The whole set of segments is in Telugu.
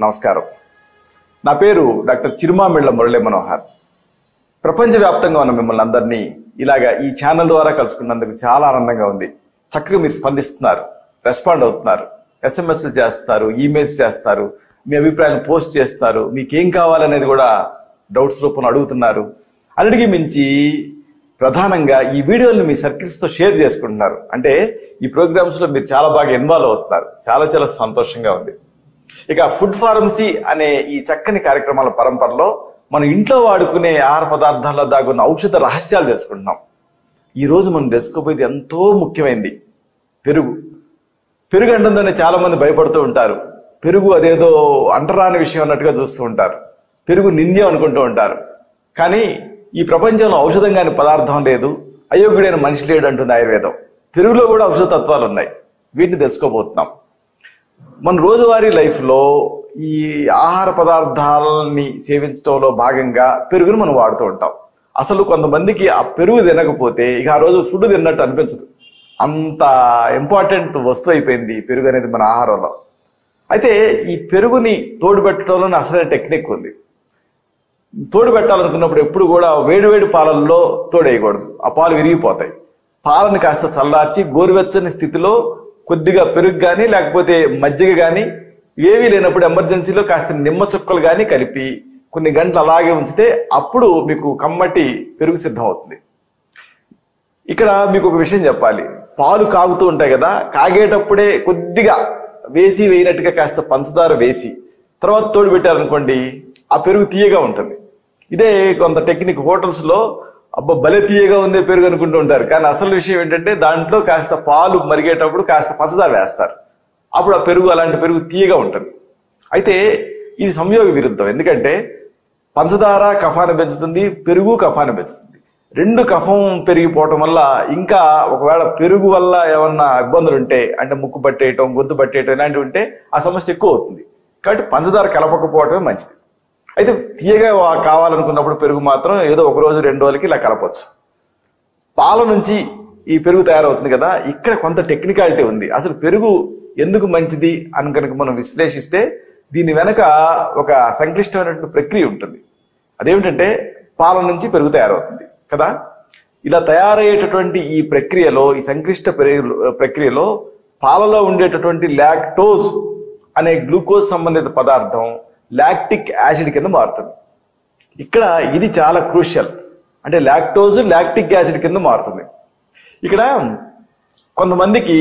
నమస్కారం. నా పేరు డాక్టర్ చిరుమామిళ్ళ మురళీ మనోహర్. ప్రపంచవ్యాప్తంగా ఉన్న మిమ్మల్ని అందరినీ ఇలాగా ఈ ఛానల్ ద్వారా కలుసుకున్నందుకు చాలా ఆనందంగా ఉంది. చక్కగా మీరు స్పందిస్తున్నారు, రెస్పాండ్ అవుతున్నారు, SMS చేస్తున్నారు, ఈమెయిల్స్ చేస్తారు, మీ అభిప్రాయాలను పోస్ట్ చేస్తారు, మీకేం కావాలనేది కూడా డౌట్స్ రూపంలో అడుగుతున్నారు. అన్నిటికీ మించి ప్రధానంగా ఈ వీడియోని మీ సర్కిల్స్తో షేర్ చేసుకుంటున్నారు. అంటే ఈ ప్రోగ్రామ్స్లో మీరు చాలా బాగా ఇన్వాల్వ్ అవుతున్నారు. చాలా చాలా సంతోషంగా ఉంది. ఇక ఫుడ్ ఫార్మసీ అనే ఈ చక్కని కార్యక్రమాల పరంపరలో మనం ఇంట్లో వాడుకునే ఆహార పదార్థాల్లో దాగున్న ఔషధ రహస్యాలు తెలుసుకుంటున్నాం. ఈరోజు మనం తెలుసుకోబోయేది ఎంతో ముఖ్యమైనది, పెరుగు. పెరుగు అంటుందని చాలా మంది భయపడుతూ ఉంటారు. పెరుగు అదేదో అంటరాని విషయం అన్నట్టుగా చూస్తూ ఉంటారు. పెరుగు నింద్యం అనుకుంటూ ఉంటారు. కానీ ఈ ప్రపంచంలో ఔషధం కాని పదార్థం లేదు, అయోగ్యుడైన మనిషి లేడు అంటుంది ఆయుర్వేదం. పెరుగులో కూడా ఔషధ తత్వాలు ఉన్నాయి. వీటిని తెలుసుకోబోతున్నాం. మన రోజువారీ లైఫ్లో ఈ ఆహార పదార్థాలని సేవించడంలో భాగంగా పెరుగును మనం వాడుతూ ఉంటాం. అసలు కొంతమందికి ఆ పెరుగు తినకపోతే ఇక ఆ రోజు ఫుడ్ తిన్నట్టు అనిపించదు. అంత ఇంపార్టెంట్ వస్తువు అయిపోయింది పెరుగు అనేది మన ఆహారంలో. అయితే ఈ పెరుగుని తోడు పెట్టడంలోనే అసలైన టెక్నిక్ ఉంది. తోడు పెట్టాలనుకున్నప్పుడు ఎప్పుడు కూడా వేడివేడి పాలల్లో తోడేయకూడదు. ఆ పాలు విరిగిపోతాయి. పాలను కాస్త చల్లార్చి గోరువెచ్చని స్థితిలో కొద్దిగా పెరుగు కానీ లేకపోతే మజ్జిగ కానీ ఏవీ లేనప్పుడు ఎమర్జెన్సీలో కాస్త నిమ్మ చుక్కలు కానీ కలిపి కొన్ని గంటలు అలాగే ఉంచితే అప్పుడు మీకు కమ్మటి పెరుగు సిద్ధం అవుతుంది. ఇక్కడ మీకు ఒక విషయం చెప్పాలి. పాలు కాగుతూ ఉంటాయి కదా, కాగేటప్పుడే కొద్దిగా వేసినట్టుగా కాస్త పంచదార వేసి తర్వాత తోడు పెట్టారనుకోండి, ఆ పెరుగు తీయగా ఉంటుంది. ఇదే కొంత టెక్నిక్. హోటల్స్లో భలే తీయగా ఉంది పెరుగు అనుకుంటూ ఉంటారు. కానీ అసలు విషయం ఏంటంటే దాంట్లో కాస్త పాలు మరిగేటప్పుడు కాస్త పంచదార వేస్తారు. అప్పుడు ఆ పెరుగు అలాంటి పెరుగు తీయగా ఉంటుంది. అయితే ఇది సంయోగ విరుద్ధం. ఎందుకంటే పంచదార కఫాన్ని పెంచుతుంది, పెరుగు కఫాన్ని పెంచుతుంది. రెండు కఫం పెరిగిపోవటం వల్ల ఇంకా ఒకవేళ పెరుగు వల్ల ఏమన్నా ఇబ్బందులు ఉంటే, అంటే ముక్కు పట్టేయటం, గొంతు పట్టేయటం ఇలాంటివి ఉంటే ఆ సమస్య ఎక్కువ అవుతుంది. కాబట్టి పంచదార కలపకపోవటమే మంచిది. అయితే తీయగా కావాలనుకున్నప్పుడు పెరుగు మాత్రం ఏదో ఒక రోజు 2 రోజులకి ఇలా కలపచ్చు. పాల నుంచి ఈ పెరుగు తయారవుతుంది కదా, ఇక్కడ కొంత టెక్నికాలిటీ ఉంది. అసలు పెరుగు ఎందుకు మంచిది అని కనుక మనం విశ్లేషిస్తే దీని వెనక ఒక సంక్లిష్టమైనటువంటి ప్రక్రియ ఉంటుంది. అదేమిటంటే పాల నుంచి పెరుగు తయారవుతుంది కదా. ఇలా తయారయ్యేటటువంటి ఈ ప్రక్రియలో, ఈ సంక్లిష్ట ప్రక్రియలో పాలలో ఉండేటటువంటి లాక్టోజ్ అనే గ్లూకోజ్ సంబంధిత పదార్థం లాక్టిక్ యాసిడ్ కింద మారుతుంది. ఇక్కడ ఇది చాలా క్రూషియల్. అంటే లాక్టోజ్ లాక్టిక్ యాసిడ్ కింద మారుతుంది. ఇక్కడ కొంతమందికి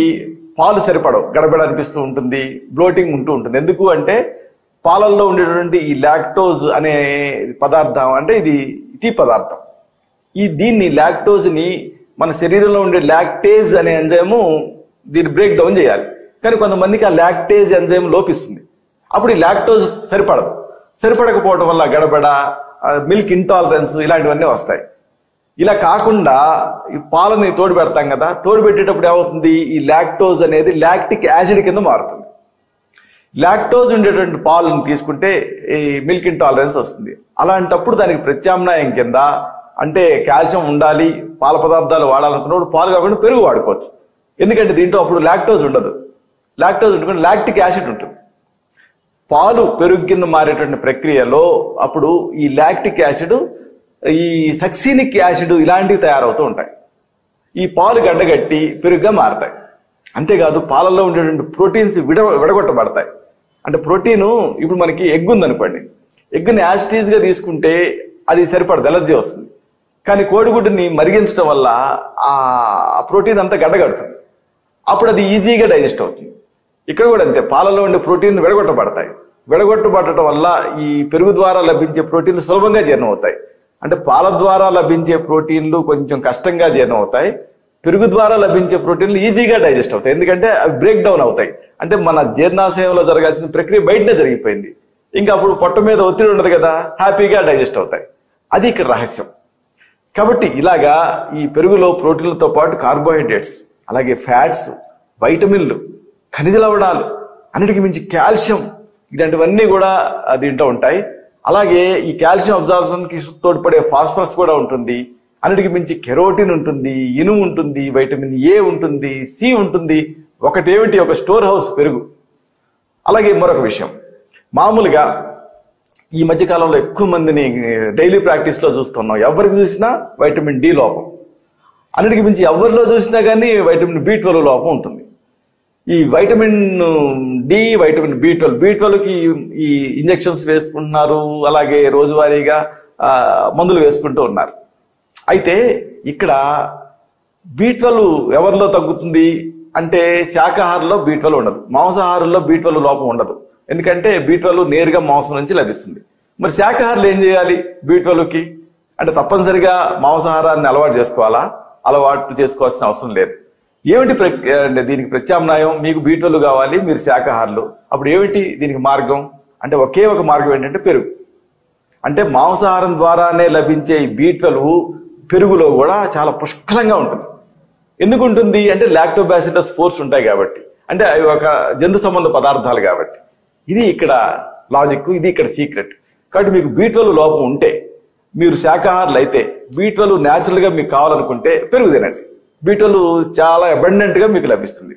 పాలు సరిపడవు, గడబడ అనిపిస్తూ ఉంటుంది, బ్లోటింగ్ ఉంటూ ఉంటుంది. ఎందుకు అంటే పాలల్లో ఉండేటువంటి ఈ లాక్టోజ్ అనే పదార్థం అంటే ఇది తీపి పదార్థం. దీన్ని లాక్టోజ్ని మన శరీరంలో ఉండే లాక్టేజ్ అనే ఎంజైము దీన్ని బ్రేక్ డౌన్ చేయాలి. కానీ కొంతమందికి ఆ లాక్టేజ్ ఎంజైమ్ లోపిస్తుంది. అప్పుడు ఈ లాక్టోజ్ సరిపడకపోవడం వల్ల గడబడ, మిల్క్ ఇంటాలరెన్స్ ఇలాంటివన్నీ వస్తాయి. ఇలా కాకుండా ఈ పాలని తోడు పెడతాం కదా, తోడు పెట్టేటప్పుడు ఏమవుతుంది, ఈ లాక్టోజ్ అనేది లాక్టిక్ యాసిడ్ కింద మారుతుంది. లాక్టోజ్ ఉండేటువంటి పాలను తీసుకుంటే ఈ మిల్క్ ఇంటాలరెన్స్ వస్తుంది. అలాంటప్పుడు దానికి ప్రత్యామ్నాయం కింద, అంటే కాల్షియం ఉండాలి, పాల పదార్థాలు వాడాలనుకున్నప్పుడు పాలు కాకుండా పెరుగు వాడుకోవచ్చు. ఎందుకంటే దీంట్లో అప్పుడు లాక్టోజ్ ఉండదు. లాక్టోజ్ ఉంటుంది, లాక్టిక్ యాసిడ్ ఉంటుంది. పాలు పెరుగు కింద మారేటువంటి ప్రక్రియలో అప్పుడు ఈ లాక్టిక్ యాసిడ్, ఈ సక్సీనిక్ యాసిడ్ ఇలాంటివి తయారవుతూ ఉంటాయి. ఈ పాలు గడ్డగట్టి పెరుగుగా మారతాయి. అంతేకాదు పాలల్లో ఉండేటువంటి ప్రోటీన్స్ విడగొట్టబడతాయి. అంటే ప్రోటీను, ఇప్పుడు మనకి ఎగ్ ఉందనుకోండి, ఎగ్ని యాసిటీస్గా తీసుకుంటే అది సరిపడదు, ఎలర్జీ వస్తుంది. కానీ కోడిగుడ్డుని మరిగించడం వల్ల ఆ ప్రోటీన్ అంతా గడ్డగడుతుంది. అప్పుడు అది ఈజీగా డైజెస్ట్ అవుతుంది. ఇక్కడ కూడా అంతే, పాలలో ఉండే ప్రోటీన్లు విడగొట్టబడతాయి. విడగొట్టబడటం వల్ల ఈ పెరుగు ద్వారా లభించే ప్రోటీన్లు సులభంగా జీర్ణం అవుతాయి. అంటే పాల ద్వారా లభించే ప్రోటీన్లు కొంచెం కష్టంగా జీర్ణం అవుతాయి. పెరుగు ద్వారా లభించే ప్రోటీన్లు ఈజీగా డైజెస్ట్ అవుతాయి. ఎందుకంటే అవి బ్రేక్ డౌన్ అవుతాయి. అంటే మన జీర్ణాశయంలో జరగాల్సిన ప్రక్రియ బయటనే జరిగిపోయింది. ఇంకా అప్పుడు పొట్ట మీద ఒత్తిడి ఉండదు కదా, హ్యాపీగా డైజెస్ట్ అవుతాయి. అది ఇక్కడ రహస్యం. కాబట్టి ఇలాగా ఈ పెరుగులో ప్రోటీన్లతో పాటు కార్బోహైడ్రేట్స్, అలాగే ఫ్యాట్స్, వైటమిన్లు, ఖనిజ లవణాలు, అన్నిటికీ మించి కాల్షియం, ఇలాంటివన్నీ కూడా దీంట్లో ఉంటాయి. అలాగే ఈ కాల్షియం అబ్జార్ప్షన్కి తోడ్పడే ఫాస్ఫరస్ కూడా ఉంటుంది. అన్నిటికి మించి కెరోటిన్ ఉంటుంది, ఇనుము ఉంటుంది, వైటమిన్ ఏ ఉంటుంది, సి ఉంటుంది. ఒకటేమిటి, ఒక స్టోర్ హౌస్ పెరుగు. అలాగే మరొక విషయం, మామూలుగా ఈ మధ్యకాలంలో ఎక్కువ మందిని డైలీ ప్రాక్టీస్లో చూస్తున్నాం. ఎవరికి చూసినా వైటమిన్ డి లోపం, అన్నిటికి మించి ఎవరిలో చూసినా కానీ వైటమిన్ B12 లోపం ఉంటుంది. ఈ వైటమిన్ డి, వైటమిన్ B12కి ఈ ఇంజెక్షన్స్ వేసుకుంటున్నారు, అలాగే రోజువారీగా మందులు వేసుకుంటూ ఉన్నారు. అయితే ఇక్కడ B12 ఎవరిలో తగ్గుతుంది అంటే శాకాహారంలో B12 ఉండదు, మాంసాహారంలో B12 లోపం ఉండదు. ఎందుకంటే B12 నేరుగా మాంసం నుంచి లభిస్తుంది. మరి శాకాహారులు ఏం చేయాలి B12కి అంటే తప్పనిసరిగా మాంసాహారాన్ని అలవాటు చేసుకోవాలా? అలవాటు చేసుకోవాల్సిన అవసరం లేదు. ఏమిటి అంటే దీనికి ప్రత్యామ్నాయం? మీకు B12 కావాలి, మీరు శాకాహారులు, అప్పుడు ఏమిటి దీనికి మార్గం అంటే ఒకే ఒక మార్గం ఏంటంటే పెరుగు. అంటే మాంసాహారం ద్వారానే లభించే ఈ B12 పెరుగులో కూడా చాలా పుష్కలంగా ఉంటుంది. ఎందుకు ఉంటుంది అంటే లాక్టోబాసిల్లస్ స్పోర్స్ ఉంటాయి కాబట్టి, అంటే అవి ఒక జంతు సంబంధ పదార్థాలు కాబట్టి. ఇది ఇక్కడ లాజిక్, ఇది ఇక్కడ సీక్రెట్. కాబట్టి మీకు B12 లోపం ఉంటే, మీరు శాకాహారులు అయితే, B12 న్యాచురల్గా మీకు కావాలనుకుంటే పెరుగు తినండి. B12 చాలా అబండెంట్గా మీకు లభిస్తుంది.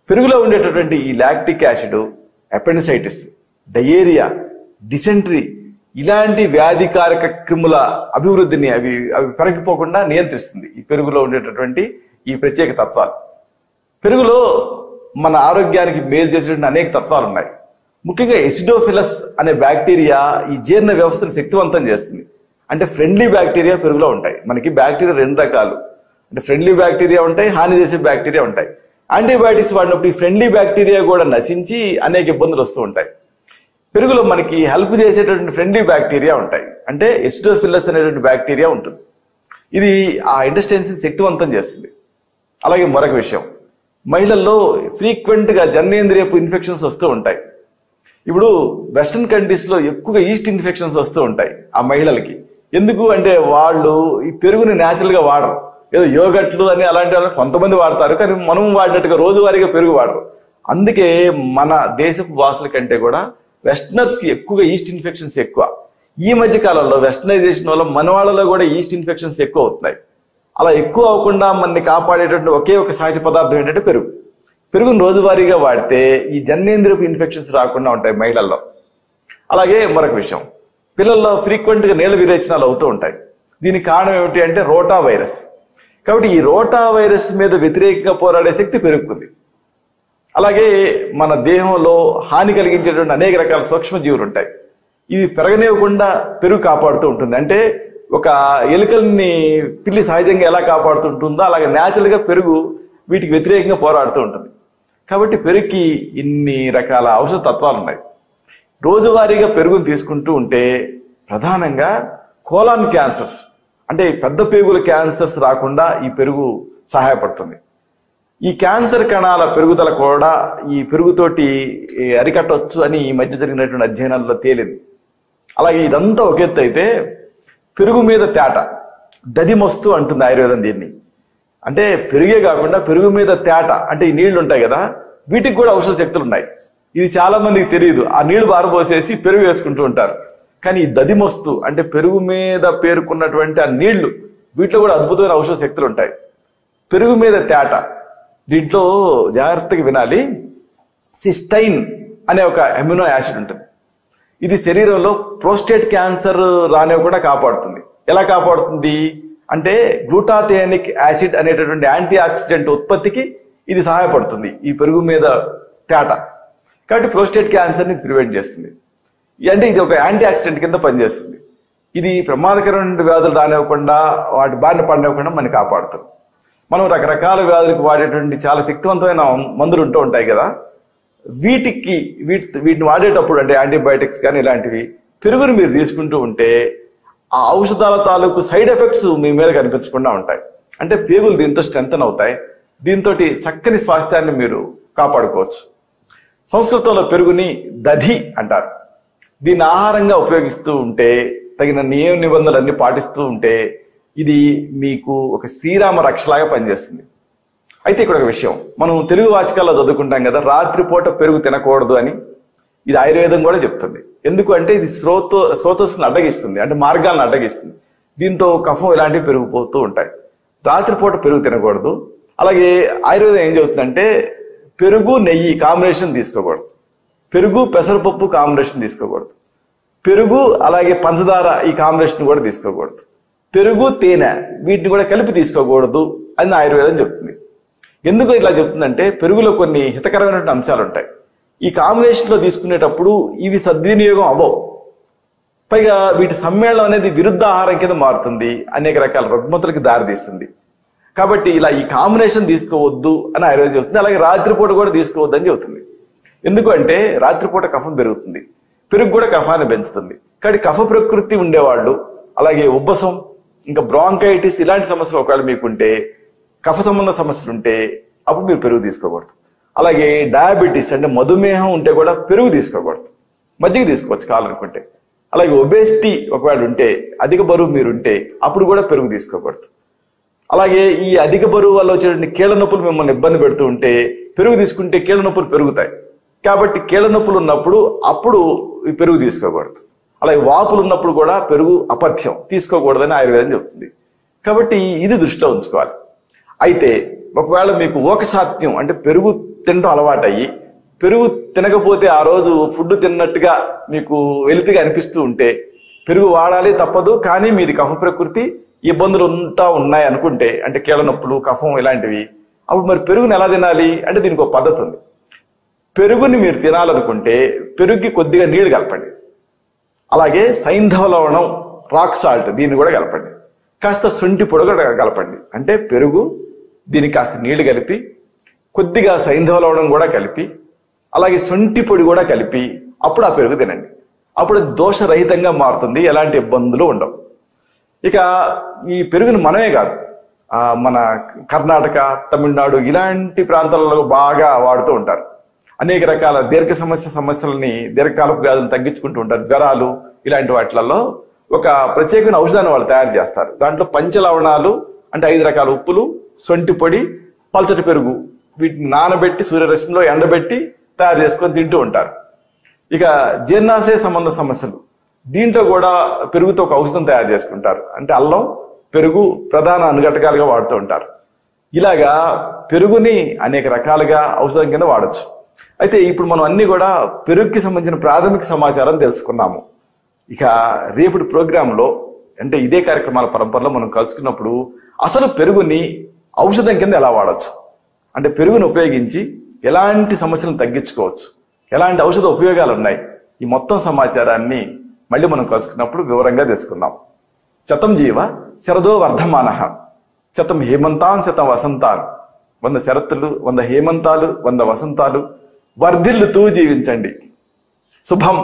పెరుగులో ఉండేటటువంటి ఈ lactic acid appendicitis, diarrhoea, dysentery ఇలాంటి వ్యాధికారక క్రిముల అభివృద్ధిని అవి పెరగిపోకుండా నియంత్రిస్తుంది ఈ పెరుగులో ఉండేటటువంటి ఈ ప్రత్యేక తత్వాలు. పెరుగులో మన ఆరోగ్యానికి మేలు చేసేటువంటి అనేక తత్వాలు ఉన్నాయి. ముఖ్యంగా ఎసిడోఫిలస్ అనే బ్యాక్టీరియా ఈ జీర్ణ వ్యవస్థను శక్తివంతం చేస్తుంది. అంటే ఫ్రెండ్లీ బ్యాక్టీరియా పెరుగులో ఉంటాయి. మనకి బ్యాక్టీరియా రెండు రకాలు, అంటే ఫ్రెండ్లీ బ్యాక్టీరియా ఉంటాయి, హాని చేసే బ్యాక్టీరియా ఉంటాయి. యాంటీబయాటిక్స్ వాడినప్పుడు ఈ ఫ్రెండ్లీ బ్యాక్టీరియా కూడా నశించి అనేక ఇబ్బందులు వస్తూ ఉంటాయి. పెరుగులో మనకి హెల్ప్ చేసేటటువంటి ఫ్రెండ్లీ బ్యాక్టీరియా ఉంటాయి, అంటే ఎసిడోఫిలస్ అనేటువంటి బ్యాక్టీరియా ఉంటుంది. ఇది ఆ ఇంటెస్టైన్స్ని శక్తివంతం చేస్తుంది. అలాగే మరొక విషయం, మహిళల్లో ఫ్రీక్వెంట్గా జననేంద్రియపు ఇన్ఫెక్షన్స్ వస్తూ ఉంటాయి. ఇప్పుడు వెస్ట్రన్ కంట్రీస్లో ఎక్కువగా ఈస్ట్ ఇన్ఫెక్షన్స్ వస్తూ ఉంటాయి ఆ మహిళలకి. ఎందుకు అంటే వాళ్ళు ఈ పెరుగుని న్యాచురల్గా వాడరు. ఏదో యోగట్లు అని అలాంటి వాళ్ళు కొంతమంది వాడతారు, కానీ మనం వాడినట్టుగా రోజువారీగా పెరుగు వాడరు. అందుకే మన దేశపు వాసుల కంటే కూడా వెస్టర్నర్స్కి ఎక్కువగా ఈస్ట్ ఇన్ఫెక్షన్స్ ఎక్కువ. ఈ మధ్య కాలంలో వెస్టర్నైజేషన్ వల్ల మన వాళ్ళలో కూడా ఈస్ట్ ఇన్ఫెక్షన్స్ ఎక్కువ అవుతున్నాయి. అలా ఎక్కువ అవ్వకుండా మనని కాపాడేటువంటి ఒకే ఒక సహజ పదార్థం ఏంటంటే పెరుగు. పెరుగును రోజువారీగా వాడితే ఈ జననేంద్రియపు ఇన్ఫెక్షన్స్ రాకుండా ఉంటాయి మహిళల్లో. అలాగే మరొక విషయం, పిల్లల్లో ఫ్రీక్వెంట్గా నీళ్ళ విరేచనాలు అవుతూ ఉంటాయి. దీనికి కారణం ఏమిటి అంటే రోటా వైరస్. కాబట్టి ఈ రోటా వైరస్ మీద వ్యతిరేకంగా పోరాడే శక్తి పెరుగుతుంది. అలాగే మన దేహంలో హాని కలిగించేటువంటి అనేక రకాల సూక్ష్మజీవులు ఉంటాయి. ఇవి పెరగనివ్వకుండా పెరుగు కాపాడుతూ ఉంటుంది. అంటే ఒక ఎలుకల్ని పిల్లి సహజంగా ఎలా కాపాడుతుంటుందో అలాగే న్యాచురల్గా పెరుగు వీటికి వ్యతిరేకంగా పోరాడుతూ ఉంటుంది. కాబట్టి పెరుగుకి ఇన్ని రకాల ఔషధ తత్వాలు ఉన్నాయి. రోజువారీగా పెరుగును తీసుకుంటూ ఉంటే ప్రధానంగా కోలాన్ క్యాన్సర్స్ అంటే పెద్ద పేగుల క్యాన్సర్స్ రాకుండా ఈ పెరుగు సహాయపడుతుంది. ఈ క్యాన్సర్ కణాల పెరుగుదల కూడా ఈ పెరుగుతోటి అరికట్టవచ్చు అని ఈ మధ్య జరిగినటువంటి అధ్యయనాల్లో తేలింది. అలాగే ఇదంతా ఒక ఎత్తు అయితే, పెరుగు మీద తేట, దదిమొస్తు అంటుంది ఆయుర్వేదం దీన్ని. అంటే పెరుగే కాకుండా పెరుగు మీద తేట అంటే ఈ నీళ్లు ఉంటాయి కదా, వీటికి కూడా ఔషధ శక్తులు ఉన్నాయి. ఇది చాలా మందికి తెలియదు. ఆ నీళ్లు బారబోసేసి పెరుగు వేసుకుంటూ ఉంటారు. కానీ ఈ దదిమొస్తు అంటే పెరుగు మీద పేరుకున్నటువంటి ఆ నీళ్లు, వీటిలో కూడా అద్భుతమైన ఔషధ శక్తులు ఉంటాయి. పెరుగు మీద తేట, దీంట్లో జాగ్రత్తగా వినాలి, సిస్టైన్ అనే ఒక అమినో యాసిడ్ ఉంటుంది. ఇది శరీరంలో ప్రోస్టేట్ క్యాన్సర్ రానివ్వకుండా కాపాడుతుంది. ఎలా కాపాడుతుంది అంటే గ్లూటాథియోనిక్ యాసిడ్ అనేటటువంటి యాంటీ ఆక్సిడెంట్ ఉత్పత్తికి ఇది సహాయపడుతుంది ఈ పెరుగు మీద తేట. కాబట్టి ప్రోస్టేట్ క్యాన్సర్ని ప్రివెంట్ చేస్తుంది. అంటే ఇది ఒక యాంటీ ఆక్సిడెంట్ కింద పనిచేస్తుంది. ఇది ప్రమాదకరమైన వ్యాధులు రానివ్వకుండా, వాటి బారిన పడినివ్వకుండా మనని కాపాడుతుంది. మనం రకరకాల వ్యాధులకు వాడేటువంటి చాలా శక్తివంతమైన మందులు ఉంటూ ఉంటాయి కదా, వీటిని వాడేటప్పుడు అంటే యాంటీబయాటిక్స్ కానీ ఇలాంటివి పెరుగుని మీరు తీసుకుంటూ ఉంటే ఆ ఔషధాల తాలూకు సైడ్ ఎఫెక్ట్స్ మీ మీద కనిపించకుండా ఉంటాయి. అంటే పేగులు దీంతో స్ట్రెంథన్ అవుతాయి. దీంతో చక్కని స్వాస్థ్యాన్ని మీరు కాపాడుకోవచ్చు. సంస్కృతంలో పెరుగుని దధి అంటారు. దీన్ని ఆహారంగా ఉపయోగిస్తూ ఉంటే, తగిన నియమ నిబంధనలన్నీ పాటిస్తూ ఉంటే ఇది మీకు ఒక శ్రీరామ రక్షలాగా పనిచేస్తుంది. అయితే ఇక్కడ ఒక విషయం, మనం తెలుగు వాచకాల్లో చదువుకుంటాం కదా, రాత్రిపూట పెరుగు తినకూడదు అని. ఇది ఆయుర్వేదం కూడా చెప్తుంది. ఎందుకు అంటే ఇది స్రోతస్సును అడ్డగిస్తుంది, అంటే మార్గాలను అడ్డగిస్తుంది. దీంతో కఫం ఇలాంటివి పెరిగిపోతూ ఉంటాయి. రాత్రిపూట పెరుగు తినకూడదు. అలాగే ఆయుర్వేదం ఏం చెబుతుందంటే పెరుగు నెయ్యి కాంబినేషన్ తీసుకోకూడదు. పెరుగు పెసరపప్పు కాంబినేషన్ తీసుకోకూడదు. పెరుగు అలాగే పంచదార ఈ కాంబినేషన్ కూడా తీసుకోకూడదు. పెరుగు తేనె వీటిని కూడా కలిపి తీసుకోకూడదు అని ఆయుర్వేదం చెప్తుంది. ఎందుకు ఇట్లా చెప్తుందంటే పెరుగులో కొన్ని హితకరమైనటువంటి అంశాలు ఉంటాయి. ఈ కాంబినేషన్లో తీసుకునేటప్పుడు ఇవి సద్వినియోగం అవ్వవు. పైగా వీటి సమ్మేళనం అనేది విరుద్ధ ఆహారం కింద మారుతుంది, అనేక రకాల రుగ్మతలకు దారితీస్తుంది. కాబట్టి ఇలా ఈ కాంబినేషన్ తీసుకోవద్దు అని ఆయుర్వేదం చెబుతుంది. అలాగే రాత్రిపూట కూడా తీసుకోవద్దు అని చెబుతుంది. ఎందుకంటే రాత్రిపూట కఫం పెరుగుతుంది, పెరుగు కూడా కఫాన్ని పెంచుతుంది. కాబట్టి కఫ ప్రకృతి ఉండేవాళ్ళు, అలాగే ఉబ్బసం, ఇంకా బ్రాంకైటిస్ ఇలాంటి సమస్యలు ఒకవేళ మీకుంటే, కఫ సంబంధ సమస్యలు ఉంటే అప్పుడు మీరు పెరుగు తీసుకోకూడదు. అలాగే డయాబెటీస్ అంటే మధుమేహం ఉంటే కూడా పెరుగు తీసుకోకూడదు, మజ్జిగ తీసుకోవచ్చు కావాలనుకుంటే. అలాగే ఒబేసిటీ ఒకవేళ ఉంటే, అధిక బరువు మీరు ఉంటే అప్పుడు కూడా పెరుగు తీసుకోకూడదు. అలాగే ఈ అధిక బరువు వల్ల వచ్చేటువంటి కీళ్ళ నొప్పులు మిమ్మల్ని ఇబ్బంది పెడుతూ ఉంటే పెరుగు తీసుకుంటే కీళ్ళ నొప్పులు పెరుగుతాయి. కాబట్టి కీళ్ళ నొప్పులు ఉన్నప్పుడు అప్పుడు ఈ పెరుగు తీసుకోకూడదు. అలాగే వాపులు ఉన్నప్పుడు కూడా పెరుగు అపథ్యం, తీసుకోకూడదని ఆయుర్వేదం చెబుతుంది. కాబట్టి ఇది దృష్టిలో ఉంచుకోవాలి. అయితే ఒకవేళ మీకు ఓకసాత్యం అంటే పెరుగు తినడం అలవాటయ్యి పెరుగు తినకపోతే ఆ రోజు ఫుడ్ తిన్నట్టుగా మీకు వెలితిగా అనిపిస్తూ ఉంటే పెరుగు వాడాలి తప్పదు, కానీ మీది కఫ ప్రకృతి ఇబ్బందులు ఉన్నాయి అనుకుంటే, అంటే కీళ్ళ నొప్పులు, కఫం ఇలాంటివి, అప్పుడు మరి పెరుగుని ఎలా తినాలి అంటే దీనికి ఒక పద్ధతి ఉంది. పెరుగుని మీరు తినాలనుకుంటే పెరుగుకి కొద్దిగా నీళ్లు కలపండి. అలాగే సైంధవ లవణం, రాక్ సాల్ట్ దీన్ని కూడా కలపండి. కాస్త శొంఠి పొడి కూడా కలపండి. అంటే పెరుగు, దీనికి కాస్త నీళ్లు కలిపి, కొద్దిగా సైంధవ లవణం కూడా కలిపి, అలాగే శొంఠి పొడి కూడా కలిపి అప్పుడు ఆ పెరుగు తినండి. అప్పుడు దోషరహితంగా మారుతుంది, ఎలాంటి ఇబ్బందులు ఉండవు. ఇక ఈ పెరుగును మనమే కాదు, మన కర్ణాటక, తమిళనాడు ఇలాంటి ప్రాంతాలలో బాగా వాడుతూ ఉంటారు. అనేక రకాల దీర్ఘ సమస్యలని, దీర్ఘకాలపు వ్యాధులను తగ్గించుకుంటూ ఉంటారు. జ్వరాలు ఇలాంటి వాటిలలో ఒక ప్రత్యేకమైన ఔషధాన్ని వాళ్ళు తయారు చేస్తారు. దాంట్లో పంచలవణాలు అంటే 5 రకాల ఉప్పులు, శొంఠి పొడి, పల్చటి పెరుగు వీటిని నానబెట్టి సూర్యరశ్మిలో ఎండబెట్టి తయారు చేసుకొని తింటూ ఉంటారు. ఇక జీర్ణాశయ సంబంధ సమస్యలు, దీంట్లో కూడా పెరుగుతో ఒక ఔషధం తయారు చేసుకుంటారు. అంటే అల్లం, పెరుగు ప్రధాన అనుఘటకాలుగా వాడుతూ ఉంటారు. ఇలాగా పెరుగుని అనేక రకాలుగా ఔషధం కింద వాడచ్చు. అయితే ఇప్పుడు మనం అన్ని కూడా పెరుగుకి సంబంధించిన ప్రాథమిక సమాచారం తెలుసుకున్నాము. ఇక రేపటి ప్రోగ్రాంలో అంటే ఇదే కార్యక్రమాల పరంపరలో మనం కలుసుకున్నప్పుడు అసలు పెరుగుని ఔషధం కింద ఎలా వాడచ్చు, అంటే పెరుగుని ఉపయోగించి ఎలాంటి సమస్యలను తగ్గించుకోవచ్చు, ఎలాంటి ఔషధ ఉపయోగాలు ఉన్నాయి, ఈ మొత్తం సమాచారాన్ని మళ్ళీ మనం కలుసుకున్నప్పుడు వివరంగా తెలుసుకుందాం. శతం జీవ శరదో వర్ధమానః, శతం హేమంతాన్ శతం వసంతాన్, 100 శరత్తులు, 100 హేమంతాలు, 100 వసంతాలు వర్ధిల్లుతూ జీవించండి. శుభం.